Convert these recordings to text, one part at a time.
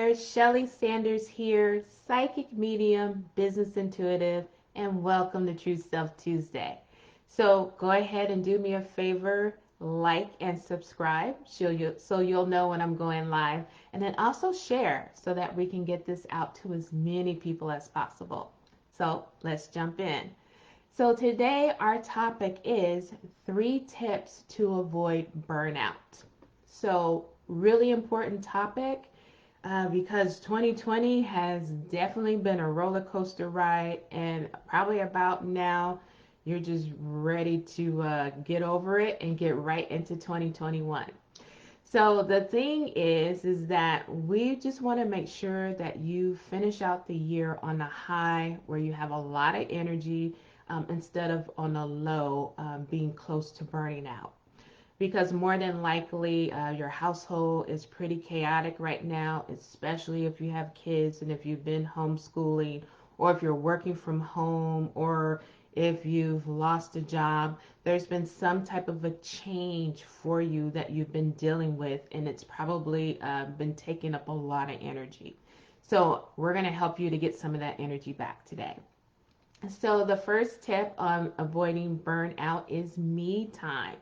there, Shelley Sanders here, psychic medium, business intuitive, and welcome to True Self Tuesday. So go ahead and do me a favor, like and subscribe so you'll know when I'm going live, and then also share so that we can get this out to as many people as possible. So let's jump in. So today our topic is 3 tips to avoid burnout. So really important topic because 2020 has definitely been a roller coaster ride, and probably about now you're just ready to get over it and get right into 2021. So the thing is that we just want to make sure that you finish out the year on a high where you have a lot of energy instead of on a low, being close to burning out, because more than likely your household is pretty chaotic right now, especially if you have kids and if you've been homeschooling or if you're working from home or if you've lost a job. There's been some type of a change for you that you've been dealing with, and it's probably been taking up a lot of energy. So we're going to help you to get some of that energy back today. So the first tip on avoiding burnout is me time.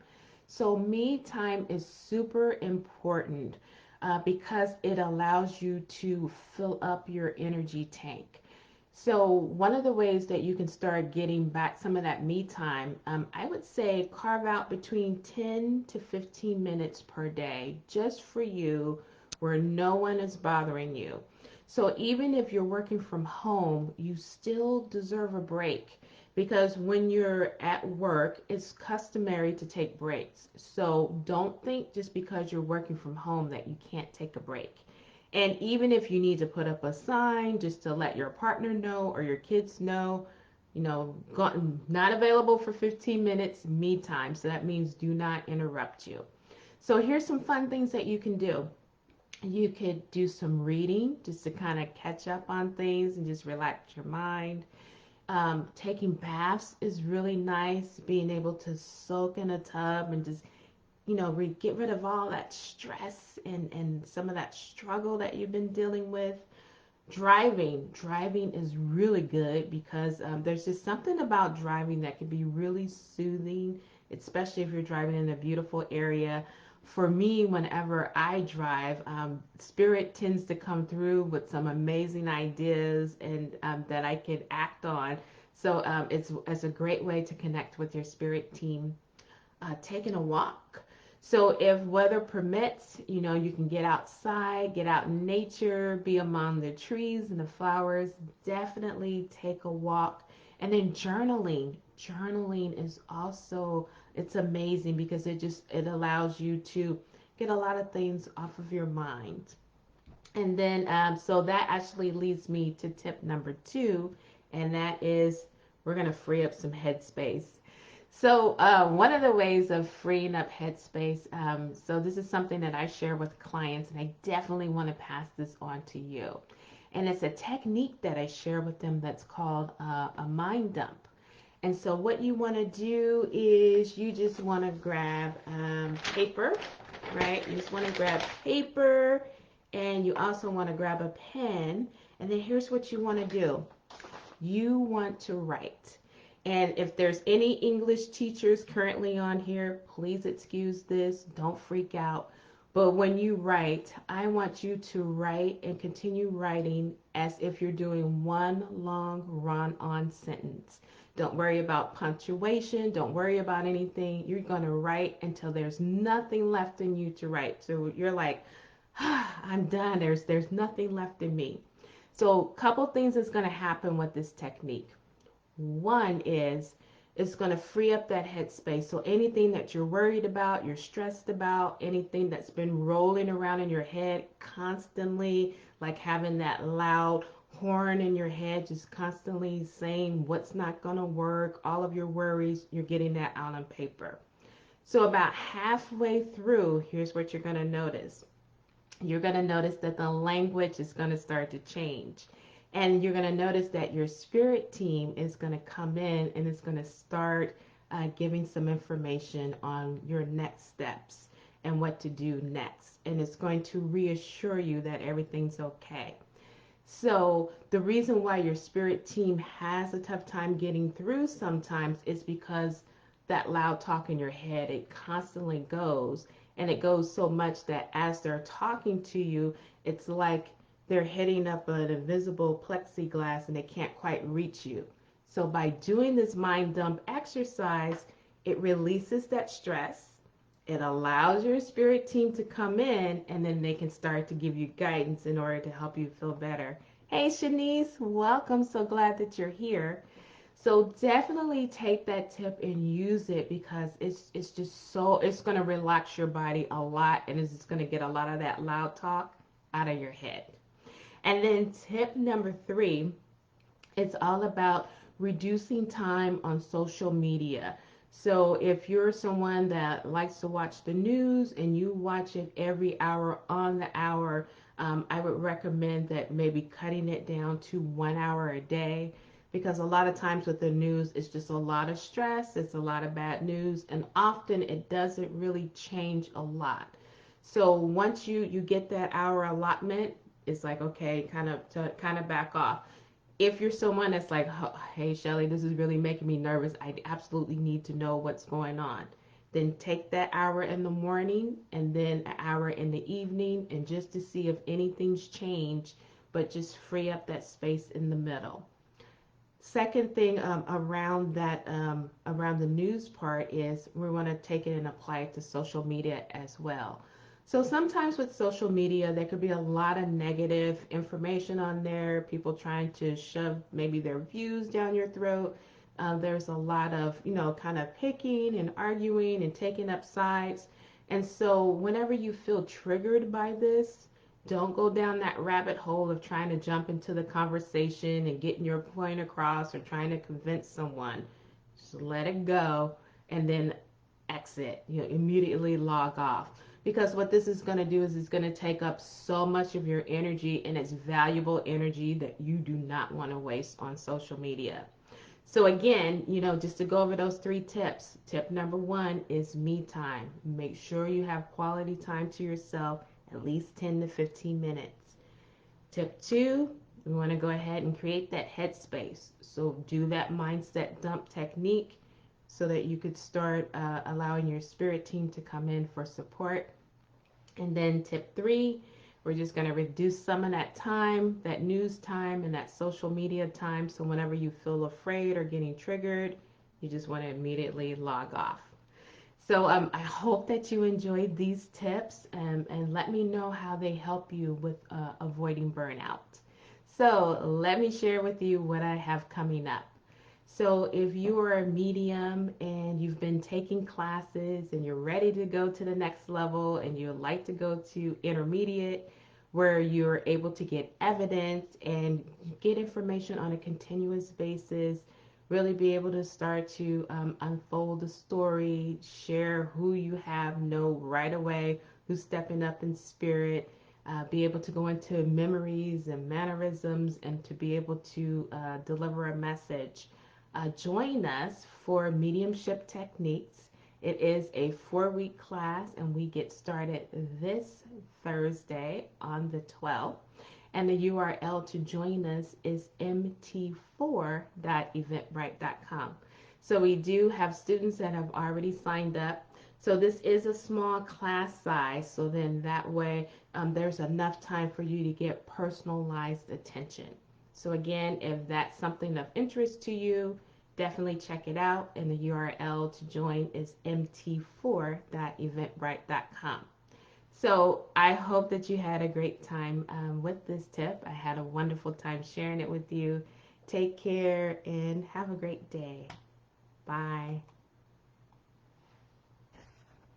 So me time is super important because it allows you to fill up your energy tank. So one of the ways that you can start getting back some of that me time, I would say carve out between 10 to 15 minutes per day just for you, where no one is bothering you. So even if you're working from home, you still deserve a break, because when you're at work, it's customary to take breaks. So don't think just because you're working from home that you can't take a break. And even if you need to put up a sign just to let your partner know or your kids know, not available for 15 minutes, me time. So that means do not interrupt you. So here's some fun things that you can do. You could do some reading just to kind of catch up on things and just relax your mind. Taking baths is really nice. Being able to soak in a tub and just, get rid of all that stress and some of that struggle that you've been dealing with. Driving is really good because there's just something about driving that can be really soothing, especially if you're driving in a beautiful area. For me, whenever I drive, spirit tends to come through with some amazing ideas and that I can act on. So it's a great way to connect with your spirit team. Taking a walk. So if weather permits, you can get outside, get out in nature, be among the trees and the flowers. Definitely take a walk. And then journaling. Journaling is also, it's amazing because it allows you to get a lot of things off of your mind. And then, so that actually leads me to tip number 2, and that is we're going to free up some headspace. So one of the ways of freeing up headspace, so this is something that I share with clients, and I definitely want to pass this on to you. And it's a technique that I share with them that's called a mind dump. And so what you want to do is you just want to grab paper, right? You just want to grab paper, and you also want to grab a pen. And then here's what you want to do. You want to write. And if there's any English teachers currently on here, please excuse this. Don't freak out. But when you write, I want you to write and continue writing as if you're doing one long run-on sentence. Don't worry about punctuation. Don't worry about anything. You're going to write until there's nothing left in you to write. So you're like, I'm done. There's nothing left in me. So a couple things is going to happen with this technique. One is it's going to free up that headspace. So anything that you're worried about, you're stressed about, anything that's been rolling around in your head constantly, like having that loud horn in your head, just constantly saying what's not going to work, all of your worries, you're getting that out on paper. So about halfway through, here's what you're going to notice. You're going to notice that the language is going to start to change. And you're going to notice that your spirit team is going to come in and it's going to start giving some information on your next steps. and what to do next. And it's going to reassure you that everything's okay. So the reason why your spirit team has a tough time getting through sometimes is because that loud talk in your head, it constantly goes, and it goes so much that as they're talking to you, it's like they're hitting up an invisible plexiglass and they can't quite reach you. So by doing this mind dump exercise, it releases that stress. It allows your spirit team to come in, and then they can start to give you guidance in order to help you feel better. Hey Shanice, welcome. So glad that you're here. So definitely take that tip and use it, because it's just so, it's going to relax your body a lot, and it's just going to get a lot of that loud talk out of your head. And then tip number 3, it's all about reducing time on social media. So if you're someone that likes to watch the news and you watch it every hour on the hour, I would recommend that maybe cutting it down to 1 hour a day, because a lot of times with the news, it's just a lot of stress, it's a lot of bad news, and often it doesn't really change a lot. So once you get that hour allotment, it's like, okay, kind of back off. If you're someone that's like, "Oh, hey Shelley, this is really making me nervous, I absolutely need to know what's going on," then take that hour in the morning and then an hour in the evening, and just to see if anything's changed, but just free up that space in the middle. Second thing, around the news part, is we want to take it and apply it to social media as well. So sometimes with social media, there could be a lot of negative information on there, people trying to shove maybe their views down your throat. There's a lot of, kind of picking and arguing and taking up sides. And so whenever you feel triggered by this, don't go down that rabbit hole of trying to jump into the conversation and getting your point across or trying to convince someone. Just let it go, and then exit, immediately log off. Because what this is going to do is it's going to take up so much of your energy, and it's valuable energy that you do not want to waste on social media. So again, just to go over those 3 tips. Tip number 1 is me time. Make sure you have quality time to yourself, at least 10 to 15 minutes. Tip 2, we want to go ahead and create that headspace. So do that mindset dump technique so that you could start allowing your spirit team to come in for support. And then tip 3, we're just going to reduce some of that time, that news time and that social media time. So whenever you feel afraid or getting triggered, you just want to immediately log off. So I hope that you enjoyed these tips, and let me know how they help you with avoiding burnout. So let me share with you what I have coming up. So if you are a medium and you've been taking classes and you're ready to go to the next level, and you'd like to go to intermediate, where you're able to get evidence and get information on a continuous basis, really be able to start to unfold the story, share who you have, know right away who's stepping up in spirit, be able to go into memories and mannerisms, and to be able to deliver a message. Join us for mediumship techniques. It is a 4-week class, and we get started this Thursday on the 12th. And the URL to join us is mt4.eventbrite.com. So we do have students that have already signed up. So this is a small class size, so then that way there's enough time for you to get personalized attention. So again, if that's something of interest to you, definitely check it out. And the URL to join is mt4.eventbrite.com. So I hope that you had a great time with this tip. I had a wonderful time sharing it with you. Take care and have a great day. Bye.